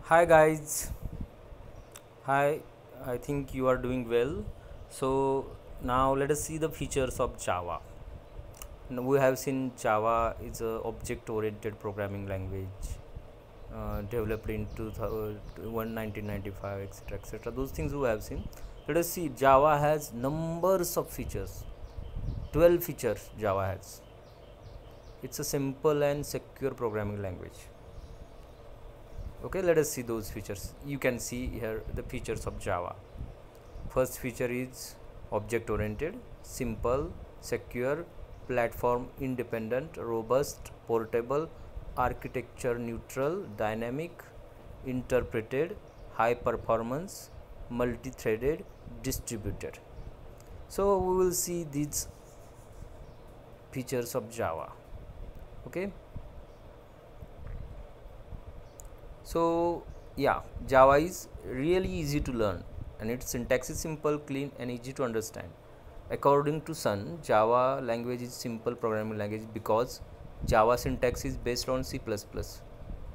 Hi guys, hi, I think you are doing well. So now let us see the features of Java. Now, we have seen Java is a object oriented programming language developed in 1995, etc, etc. Those things we have seen. Let us see, Java has numbers of features. 12 features Java has. It's a simple and secure programming language. Okay, let us see those features. You can see here the features of Java. First feature is object oriented, simple, secure, platform independent, robust, portable, architecture neutral, dynamic, interpreted, high performance, multi threaded, distributed. So we will see these features of Java. Okay. So yeah, Java is really easy to learn and its syntax is simple, clean and easy to understand. According to Sun, Java language is simple programming language because Java syntax is based on C++.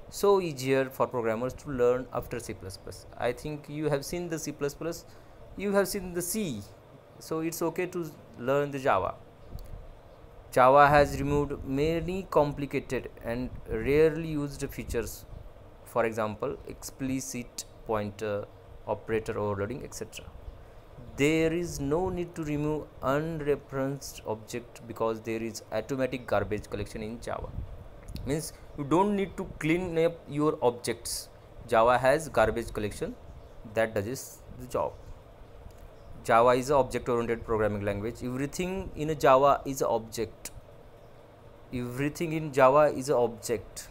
So easier for programmers to learn after C++. I think you have seen the C++, you have seen the C. So it's okay to learn the Java. Java has removed many complicated and rarely used features, for example explicit pointer, operator overloading, etc. There is no need to remove unreferenced object because there is automatic garbage collection in Java. Means you don't need to clean up your objects. Java has garbage collection that does the job. Java is an object oriented programming language. Everything in a Java is an object. Everything in Java is an object.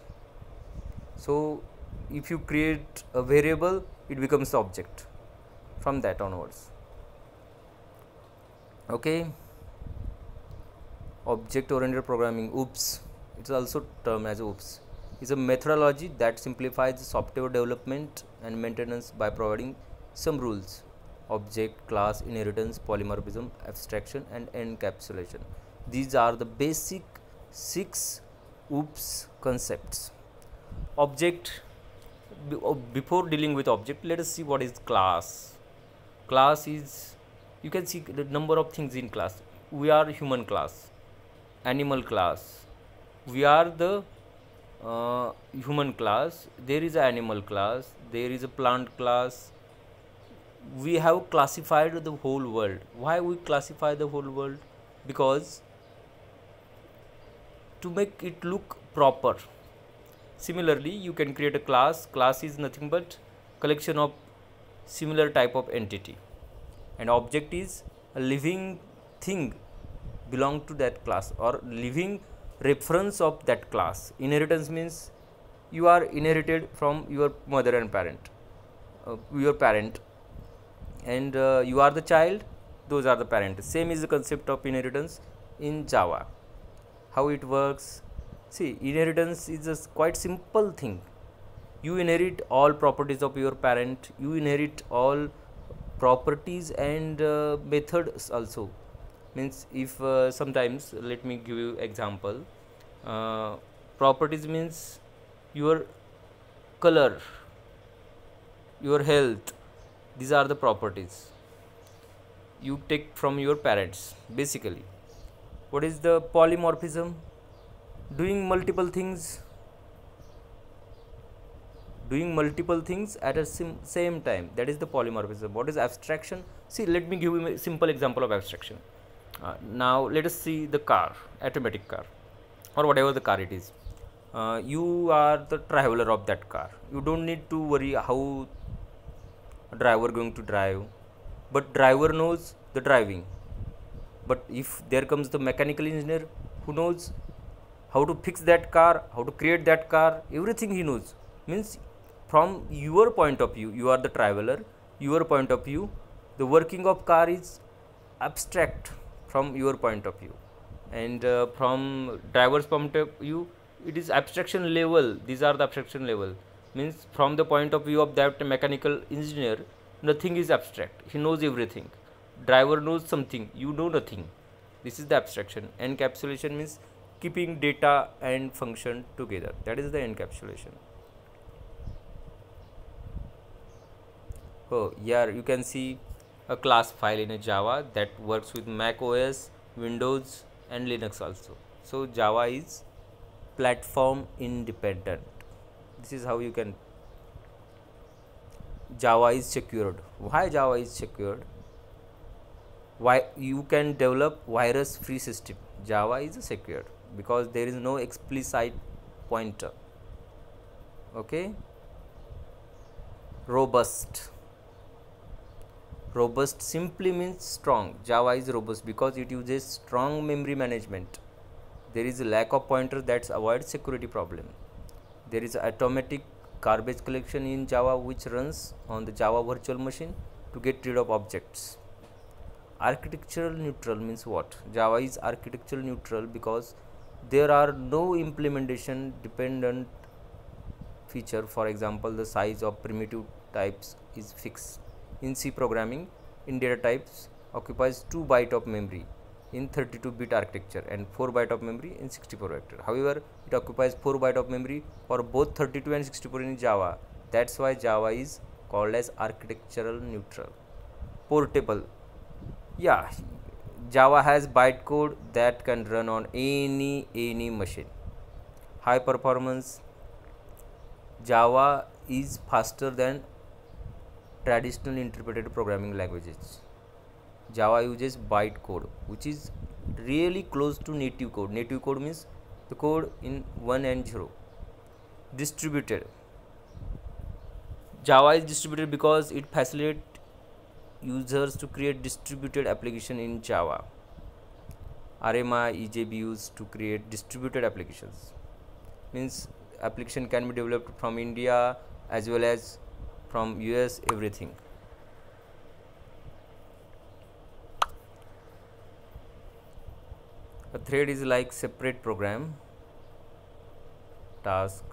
So if you create a variable, it becomes the object from that onwards. Okay. Object oriented programming, OOPS, it's also termed as OOPS, is a methodology that simplifies software development and maintenance by providing some rules: object, class, inheritance, polymorphism, abstraction and encapsulation. These are the basic 6 OOPS concepts. Object, before dealing with object, let us see what is class. Class is, you can see the number of things in class. We are human class, animal class, we are the human class, there is an animal class, there is a plant class. We have classified the whole world. Why we classify the whole world? Because to make it look proper. Similarly, you can create a class. Class is nothing but collection of similar type of entity, and object is a living thing belong to that class or living reference of that class. Inheritance means you are inherited from your mother and parent, your parent, and you are the child, those are the parents. Same is the concept of inheritance in Java. How it works? See, inheritance is a quite simple thing. You inherit all properties of your parent, you inherit all properties and methods also. Means if sometimes, let me give you example. uh, Properties means your color, your health, these are the properties you take from your parents. Basically, what is the polymorphism? Doing multiple things, doing multiple things at a same time, that is the polymorphism. What is abstraction? See, let me give you a simple example of abstraction. Now let us see the car, automatic car or whatever the car it is. You are the traveler of that car. You don't need to worry how driver going to drive, but driver knows the driving. But if there comes the mechanical engineer who knows how to fix that car, how to create that car, everything he knows. Means from your point of view, you are the traveler, your point of view, the working of car is abstract from your point of view, and from driver's point of view, it is abstraction level. These are the abstraction level. Means from the point of view of that mechanical engineer, nothing is abstract, he knows everything. Driver knows something, you know nothing. This is the abstraction. Encapsulation means keeping data and function together, that is the encapsulation. Oh, yeah, you can see a class file in a Java that works with Mac OS, Windows, and Linux also. So Java is platform independent. This is how you can. Java is secured. Why Java is secured? Why you can develop virus free system? Java is secured because there is no explicit pointer. Okay. Robust. Robust simply means strong. Java is robust because it uses strong memory management. There is a lack of pointer that avoids security problem. There is automatic garbage collection in Java which runs on the Java virtual machine to get rid of objects. Architectural neutral means what? Java is architectural neutral because there are no implementation dependent feature. For example, the size of primitive types is fixed. In C programming, in data types occupies 2 byte of memory in 32-bit architecture and 4 byte of memory in 64-bit. However, it occupies 4 byte of memory for both 32 and 64 in Java. That's why Java is called as architectural neutral. Portable. Yeah, Java has bytecode that can run on any machine. High performance. Java is faster than traditional interpreted programming languages. Java uses bytecode, which is really close to native code. Native code means the code in 1 and 0. Distributed. Java is distributed because it facilitates users to create distributed application in Java. RMI EJB used to create distributed applications. Means application can be developed from India as well as from US, everything. A thread is like separate program, task,